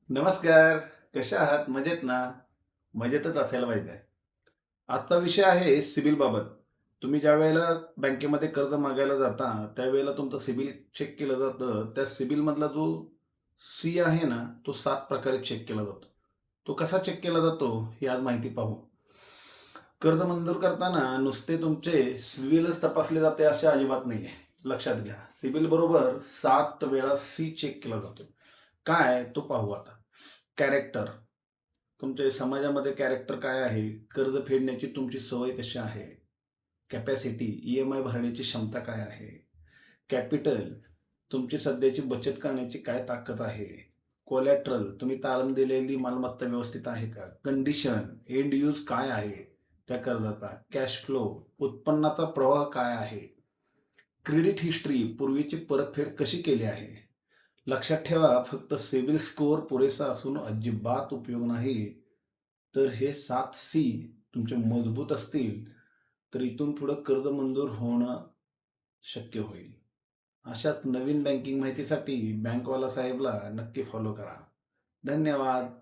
नमस्कार. कशा आहात? मजेत ना? मजेतच असायला पाहिजे. आजचा विषय आहे सिबिल बाबत. तुम्ही ज्यावेळेला बँकेमध्ये कर्ज मागायला जाता, त्यावेळेला तुमचं सिबिल चेक केलं जातं. त्या सिबिलमधला जो सी आहे ना, तो 7 प्रकारे चेक केला जातो. तो कसा चेक केला जातो, ही आज माहिती पाहू. कर्ज मंजूर करताना नुसते तुमचे सिबिलच तपासले जाते असे अजिबात नाहीये. लक्षात घ्या. सिबिल बरोबर 7 वेळा सी चेक केला जातो. काय? तो पाहू आता. कॅरेक्टर. तुमच्या समाजामध्ये कॅरेक्टर काय आहे? कर्ज फेडण्याची तुमची सवय कशी आहे? कॅपॅसिटी, ई-एम-आय भरण्याची क्षमता काय आहे? कॅपिटल, तुमची सध्याची बचत करण्याची काय ताकद आहे? कोलॅटरल, तुम्ही तारण दिलेली मालमत्ता व्यवस्थित आहे का? कंडिशन, एंड यूज काय आहे त्या कर्जाचा? कॅश फ्लो, उत्पन्नाचा प्रवाह काय आहे? क्रेडिट हिस्ट्री, पूर्वीची परतफेड कशी केली आहे? लक्षात ठेवा, फक्त सिबिल स्कोअर पुरेसा असून अजिबात उपयोग नाही. तर हे 7 सी तुमचे मजबूत असतील, तर इथून पुढं कर्ज मंजूर होणं शक्य होईल. अशाच नवीन बँकिंग माहितीसाठी बँकवाला साहेबला नक्की फॉलो करा. धन्यवाद.